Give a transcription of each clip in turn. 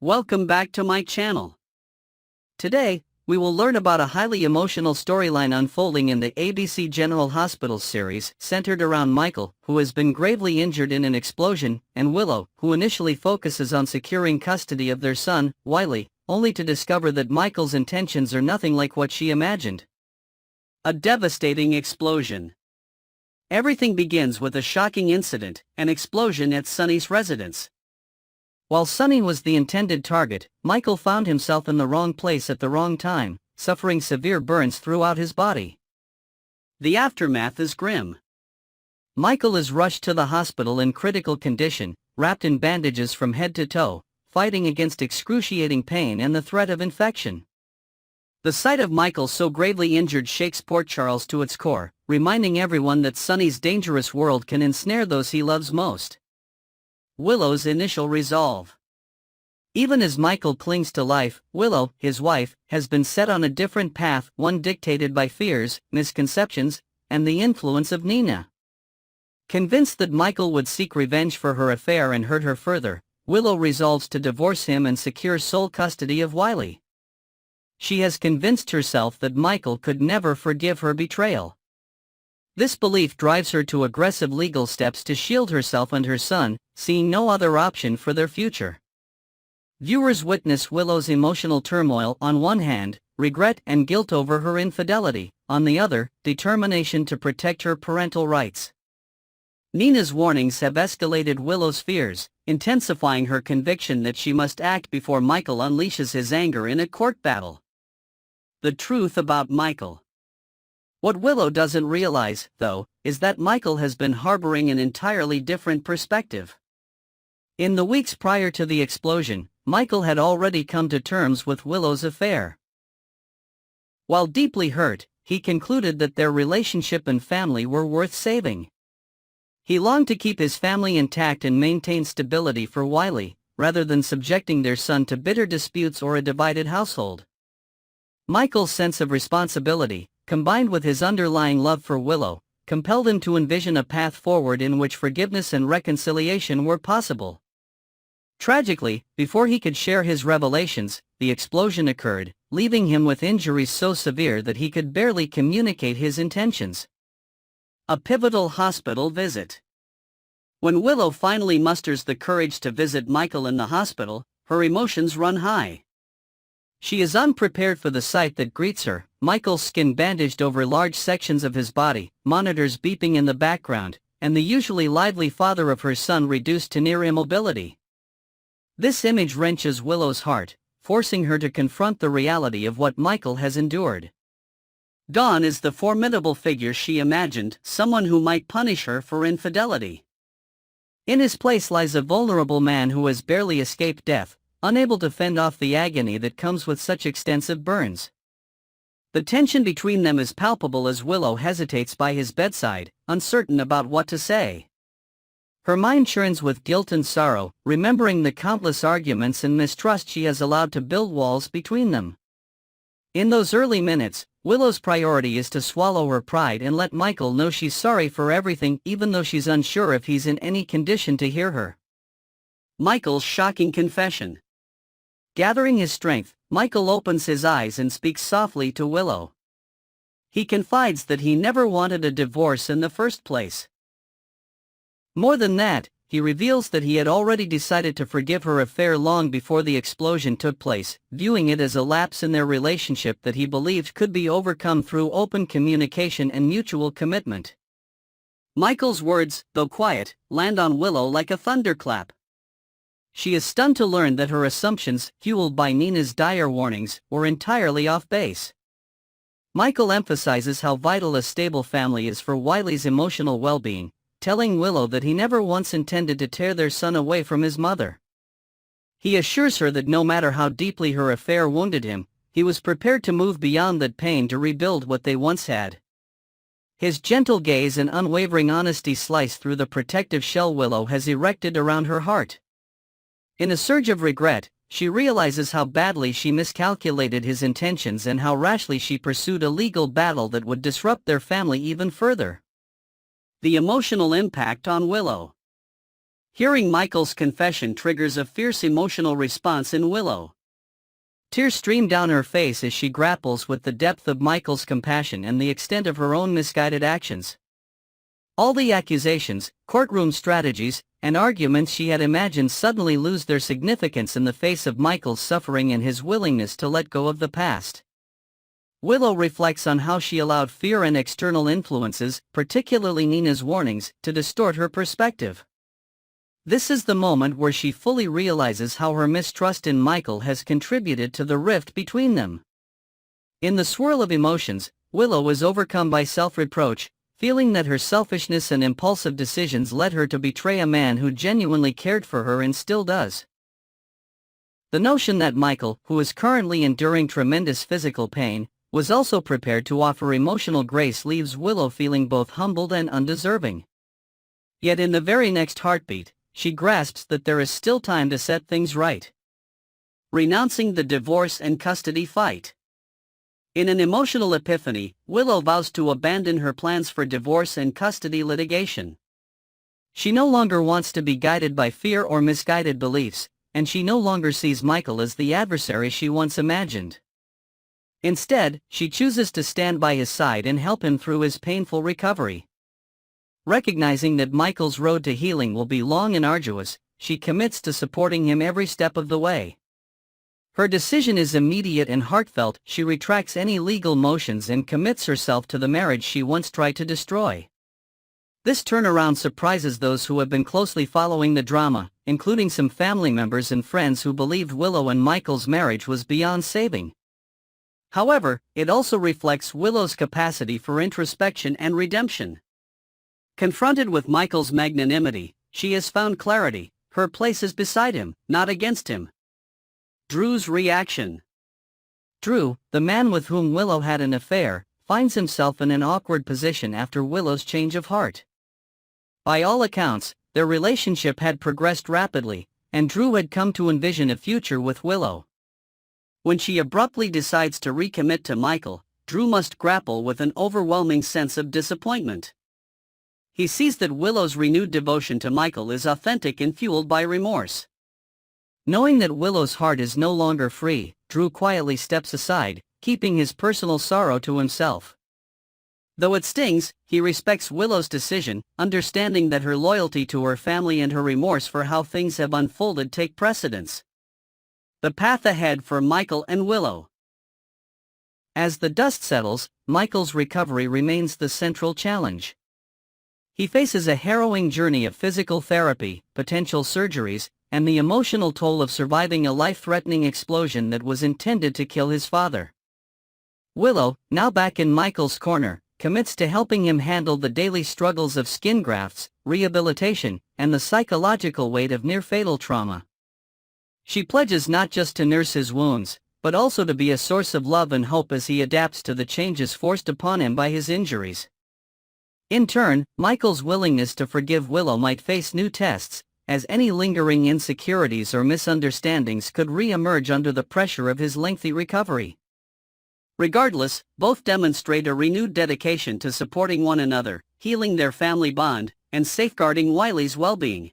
Welcome back to my channel. Today, we will learn about a highly emotional storyline unfolding in the ABC General Hospital series, centered around Michael, who has been gravely injured in an explosion, and Willow, who initially focuses on securing custody of their son, Wiley, only to discover that Michael's intentions are nothing like what she imagined. A devastating explosion. Everything begins with a shocking incident, an explosion at Sonny's residence. While Sonny was the intended target, Michael found himself in the wrong place at the wrong time, suffering severe burns throughout his body. The aftermath is grim. Michael is rushed to the hospital in critical condition, wrapped in bandages from head to toe, fighting against excruciating pain and the threat of infection. The sight of Michael so gravely injured shakes Port Charles to its core, reminding everyone that Sonny's dangerous world can ensnare those he loves most. Willow's initial resolve. Even as Michael clings to life, Willow, his wife, has been set on a different path, one dictated by fears, misconceptions, and the influence of Nina. Convinced that Michael would seek revenge for her affair and hurt her further, Willow resolves to divorce him and secure sole custody of Wiley. She has convinced herself that Michael could never forgive her betrayal. This belief drives her to aggressive legal steps to shield herself and her son, seeing no other option for their future. Viewers witness Willow's emotional turmoil: on one hand, regret and guilt over her infidelity; on the other, determination to protect her parental rights. Nina's warnings have escalated Willow's fears, intensifying her conviction that she must act before Michael unleashes his anger in a court battle. The truth about Michael. What Willow doesn't realize, though, is that Michael has been harboring an entirely different perspective. In the weeks prior to the explosion, Michael had already come to terms with Willow's affair. While deeply hurt, he concluded that their relationship and family were worth saving. He longed to keep his family intact and maintain stability for Wiley, rather than subjecting their son to bitter disputes or a divided household. Michael's sense of responsibility, combined with his underlying love for Willow, compelled him to envision a path forward in which forgiveness and reconciliation were possible. Tragically, before he could share his revelations, the explosion occurred, leaving him with injuries so severe that he could barely communicate his intentions. A pivotal hospital visit. When Willow finally musters the courage to visit Michael in the hospital, her emotions run high. She is unprepared for the sight that greets her: Michael's skin bandaged over large sections of his body, monitors beeping in the background, and the usually lively father of her son reduced to near immobility. This image wrenches Willow's heart, forcing her to confront the reality of what Michael has endured. Dawn is the formidable figure she imagined, someone who might punish her for infidelity. In his place lies a vulnerable man who has barely escaped death, unable to fend off the agony that comes with such extensive burns. The tension between them is palpable as Willow hesitates by his bedside, uncertain about what to say. Her mind churns with guilt and sorrow, remembering the countless arguments and mistrust she has allowed to build walls between them. In those early minutes, Willow's priority is to swallow her pride and let Michael know she's sorry for everything, even though she's unsure if he's in any condition to hear her. Michael's shocking confession. Gathering his strength, Michael opens his eyes and speaks softly to Willow. He confides that he never wanted a divorce in the first place. More than that, he reveals that he had already decided to forgive her affair long before the explosion took place, viewing it as a lapse in their relationship that he believed could be overcome through open communication and mutual commitment. Michael's words, though quiet, land on Willow like a thunderclap. She is stunned to learn that her assumptions, fueled by Nina's dire warnings, were entirely off base. Michael emphasizes how vital a stable family is for Wiley's emotional well-being, telling Willow that he never once intended to tear their son away from his mother. He assures her that no matter how deeply her affair wounded him, he was prepared to move beyond that pain to rebuild what they once had. His gentle gaze and unwavering honesty slice through the protective shell Willow has erected around her heart. In a surge of regret, she realizes how badly she miscalculated his intentions and how rashly she pursued a legal battle that would disrupt their family even further. The emotional impact on Willow. Hearing Michael's confession triggers a fierce emotional response in Willow. Tears stream down her face as she grapples with the depth of Michael's compassion and the extent of her own misguided actions. All the accusations, courtroom strategies, and arguments she had imagined suddenly lose their significance in the face of Michael's suffering and his willingness to let go of the past. Willow reflects on how she allowed fear and external influences, particularly Nina's warnings, to distort her perspective. This is the moment where she fully realizes how her mistrust in Michael has contributed to the rift between them. In the swirl of emotions, Willow is overcome by self-reproach, feeling that her selfishness and impulsive decisions led her to betray a man who genuinely cared for her and still does. The notion that Michael, who is currently enduring tremendous physical pain, was also prepared to offer emotional grace leaves Willow feeling both humbled and undeserving. Yet in the very next heartbeat, she grasps that there is still time to set things right. Renouncing the divorce and custody fight. In an emotional epiphany, Willow vows to abandon her plans for divorce and custody litigation. She no longer wants to be guided by fear or misguided beliefs, and she no longer sees Michael as the adversary she once imagined. Instead, she chooses to stand by his side and help him through his painful recovery. Recognizing that Michael's road to healing will be long and arduous, she commits to supporting him every step of the way. Her decision is immediate and heartfelt. She retracts any legal motions and commits herself to the marriage she once tried to destroy. This turnaround surprises those who have been closely following the drama, including some family members and friends who believed Willow and Michael's marriage was beyond saving. However, it also reflects Willow's capacity for introspection and redemption. Confronted with Michael's magnanimity, she has found clarity. Her place is beside him, not against him. Drew's reaction. Drew, the man with whom Willow had an affair, finds himself in an awkward position after Willow's change of heart. By all accounts, their relationship had progressed rapidly, and Drew had come to envision a future with Willow. When she abruptly decides to recommit to Michael, Drew must grapple with an overwhelming sense of disappointment. He sees that Willow's renewed devotion to Michael is authentic and fueled by remorse. Knowing that Willow's heart is no longer free, Drew quietly steps aside, keeping his personal sorrow to himself. Though it stings, he respects Willow's decision, understanding that her loyalty to her family and her remorse for how things have unfolded take precedence. The path ahead for Michael and Willow. As the dust settles, Michael's recovery remains the central challenge. He faces a harrowing journey of physical therapy, potential surgeries, and the emotional toll of surviving a life-threatening explosion that was intended to kill his father. Willow, now back in Michael's corner, commits to helping him handle the daily struggles of skin grafts, rehabilitation, and the psychological weight of near-fatal trauma. She pledges not just to nurse his wounds, but also to be a source of love and hope as he adapts to the changes forced upon him by his injuries. In turn, Michael's willingness to forgive Willow might face new tests, as any lingering insecurities or misunderstandings could re-emerge under the pressure of his lengthy recovery. Regardless, both demonstrate a renewed dedication to supporting one another, healing their family bond, and safeguarding Wiley's well-being.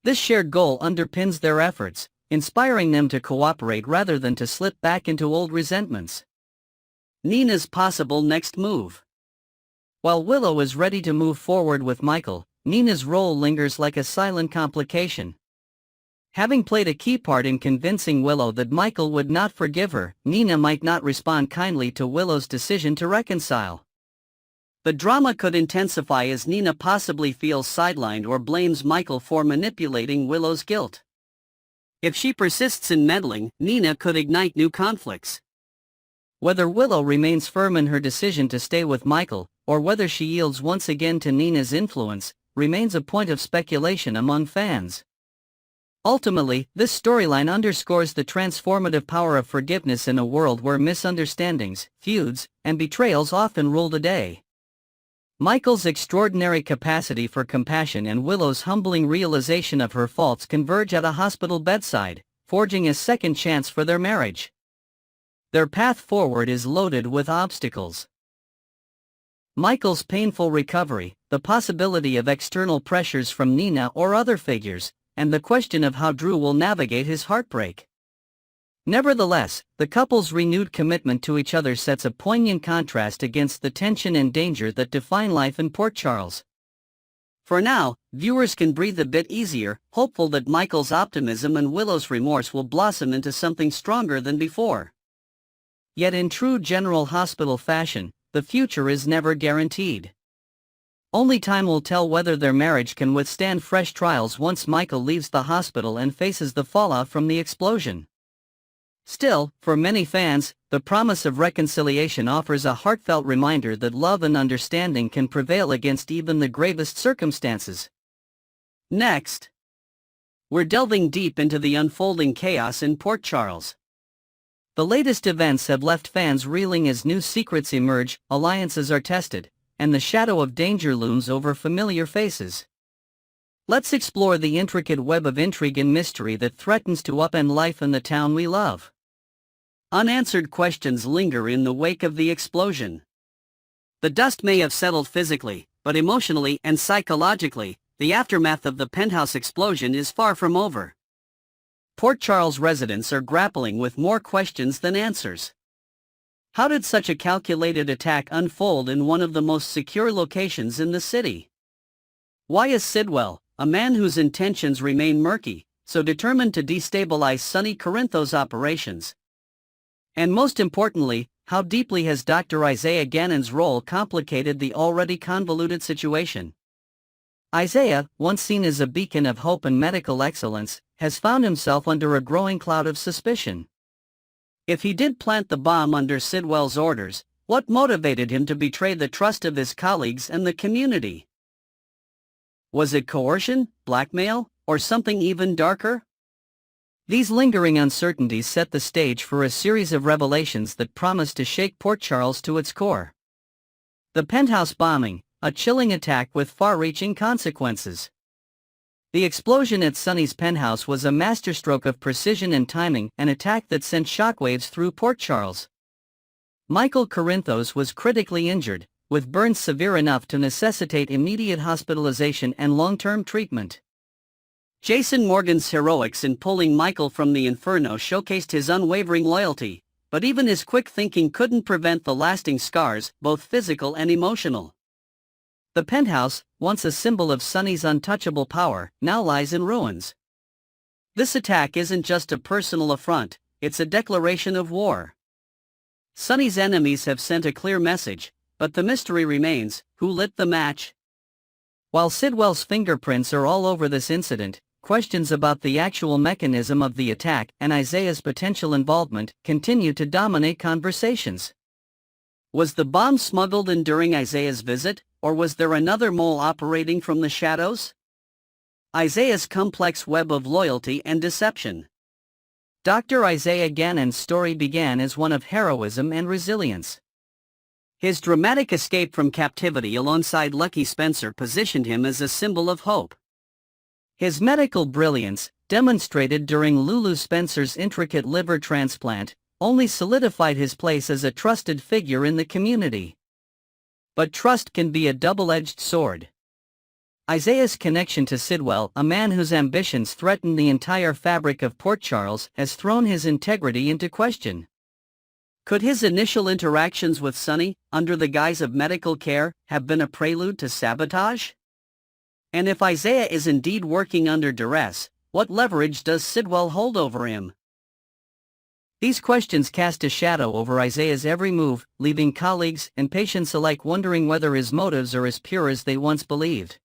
This shared goal underpins their efforts, inspiring them to cooperate rather than to slip back into old resentments. Nina's possible next move. While Willow is ready to move forward with Michael, Nina's role lingers like a silent complication. Having played a key part in convincing Willow that Michael would not forgive her, Nina might not respond kindly to Willow's decision to reconcile. The drama could intensify as Nina possibly feels sidelined or blames Michael for manipulating Willow's guilt. If she persists in meddling, Nina could ignite new conflicts. Whether Willow remains firm in her decision to stay with Michael, or whether she yields once again to Nina's influence, remains a point of speculation among fans. Ultimately, this storyline underscores the transformative power of forgiveness in a world where misunderstandings, feuds, and betrayals often rule the day. Michael's extraordinary capacity for compassion and Willow's humbling realization of her faults converge at a hospital bedside, forging a second chance for their marriage. Their path forward is loaded with obstacles. Michael's painful recovery, the possibility of external pressures from Nina or other figures, and the question of how Drew will navigate his heartbreak. Nevertheless, the couple's renewed commitment to each other sets a poignant contrast against the tension and danger that define life in Port Charles. For now, viewers can breathe a bit easier, hopeful that Michael's optimism and Willow's remorse will blossom into something stronger than before. Yet in true General Hospital fashion, the future is never guaranteed. Only time will tell whether their marriage can withstand fresh trials once Michael leaves the hospital and faces the fallout from the explosion. Still, for many fans, the promise of reconciliation offers a heartfelt reminder that love and understanding can prevail against even the gravest circumstances. Next, we're delving deep into the unfolding chaos in Port Charles. The latest events have left fans reeling as new secrets emerge, alliances are tested, and the shadow of danger looms over familiar faces. Let's explore the intricate web of intrigue and mystery that threatens to upend life in the town we love. Unanswered questions linger in the wake of the explosion. The dust may have settled physically, but emotionally and psychologically, the aftermath of the penthouse explosion is far from over. Port Charles residents are grappling with more questions than answers. How did such a calculated attack unfold in one of the most secure locations in the city? Why is Sidwell, a man whose intentions remain murky, so determined to destabilize Sonny Corinthos' operations? And most importantly, how deeply has Dr. Isaiah Gannon's role complicated the already convoluted situation? Isaiah, once seen as a beacon of hope and medical excellence, has found himself under a growing cloud of suspicion. If he did plant the bomb under Sidwell's orders, what motivated him to betray the trust of his colleagues and the community? Was it coercion, blackmail, or something even darker? These lingering uncertainties set the stage for a series of revelations that promise to shake Port Charles to its core. The penthouse bombing, a chilling attack with far-reaching consequences. The explosion at Sonny's penthouse was a masterstroke of precision and timing, an attack that sent shockwaves through Port Charles. Michael Corinthos was critically injured, with burns severe enough to necessitate immediate hospitalization and long-term treatment. Jason Morgan's heroics in pulling Michael from the inferno showcased his unwavering loyalty, but even his quick thinking couldn't prevent the lasting scars, both physical and emotional. The penthouse, once a symbol of Sonny's untouchable power, now lies in ruins. This attack isn't just a personal affront, it's a declaration of war. Sonny's enemies have sent a clear message, but the mystery remains: who lit the match? While Sidwell's fingerprints are all over this incident, questions about the actual mechanism of the attack and Isaiah's potential involvement continue to dominate conversations. Was the bomb smuggled in during Isaiah's visit, or was there another mole operating from the shadows? Isaiah's complex web of loyalty and deception. Dr. Isaiah Gannon's story began as one of heroism and resilience. His dramatic escape from captivity alongside Lucky Spencer positioned him as a symbol of hope. His medical brilliance, demonstrated during Lulu Spencer's intricate liver transplant, only solidified his place as a trusted figure in the community. But trust can be a double-edged sword. Isaiah's connection to Sidwell, a man whose ambitions threaten the entire fabric of Port Charles, has thrown his integrity into question. Could his initial interactions with Sonny, under the guise of medical care, have been a prelude to sabotage? And if Isaiah is indeed working under duress, what leverage does Sidwell hold over him? These questions cast a shadow over Isaiah's every move, leaving colleagues and patients alike wondering whether his motives are as pure as they once believed.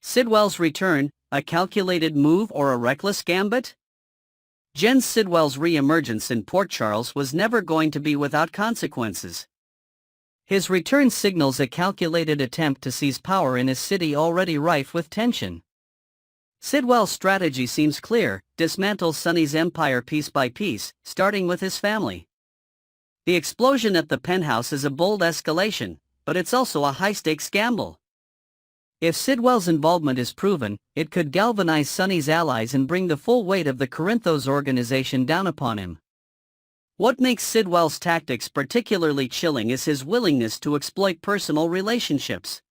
Sidwell's return, a calculated move or a reckless gambit? Jens Sidwell's re-emergence in Port Charles was never going to be without consequences. His return signals a calculated attempt to seize power in a city already rife with tension. Sidwell's strategy seems clear: dismantle Sonny's empire piece by piece, starting with his family. The explosion at the penthouse is a bold escalation, but it's also a high-stakes gamble. If Sidwell's involvement is proven, it could galvanize Sonny's allies and bring the full weight of the Corinthos organization down upon him. What makes Sidwell's tactics particularly chilling is his willingness to exploit personal relationships.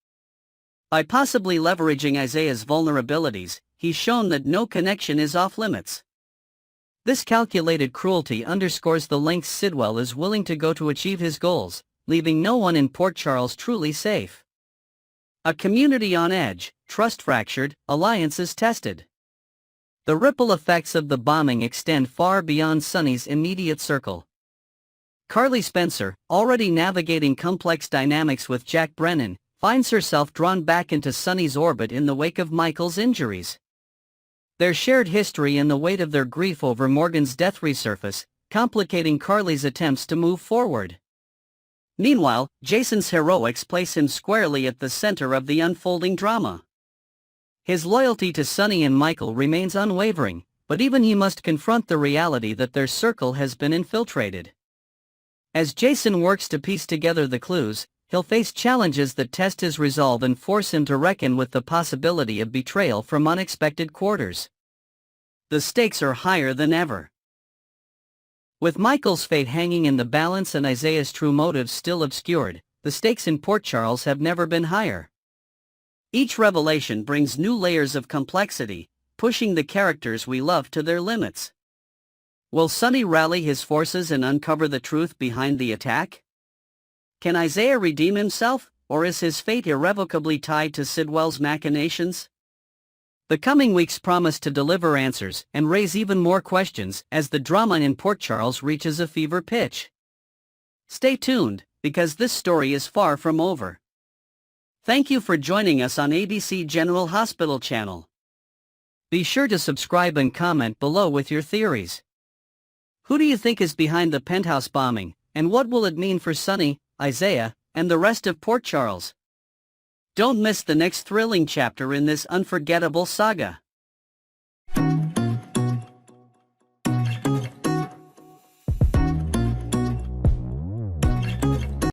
By possibly leveraging Isaiah's vulnerabilities, he's shown that no connection is off limits. This calculated cruelty underscores the lengths Sidwell is willing to go to achieve his goals, leaving no one in Port Charles truly safe. A community on edge, trust fractured, alliances tested. The ripple effects of the bombing extend far beyond Sonny's immediate circle. Carly Spencer, already navigating complex dynamics with Jack Brennan, finds herself drawn back into Sonny's orbit in the wake of Michael's injuries. Their shared history and the weight of their grief over Morgan's death resurface, complicating Carly's attempts to move forward. Meanwhile, Jason's heroics place him squarely at the center of the unfolding drama. His loyalty to Sonny and Michael remains unwavering, but even he must confront the reality that their circle has been infiltrated. As Jason works to piece together the clues, he'll face challenges that test his resolve and force him to reckon with the possibility of betrayal from unexpected quarters. The stakes are higher than ever. With Michael's fate hanging in the balance and Isaiah's true motives still obscured, the stakes in Port Charles have never been higher. Each revelation brings new layers of complexity, pushing the characters we love to their limits. Will Sonny rally his forces and uncover the truth behind the attack? Can Isaiah redeem himself, or is his fate irrevocably tied to Sidwell's machinations? The coming weeks promise to deliver answers and raise even more questions as the drama in Port Charles reaches a fever pitch. Stay tuned, because this story is far from over. Thank you for joining us on ABC General Hospital channel. Be sure to subscribe and comment below with your theories. Who do you think is behind the penthouse bombing, and what will it mean for Sonny, Isaiah, and the rest of Port Charles? Don't miss the next thrilling chapter in this unforgettable saga.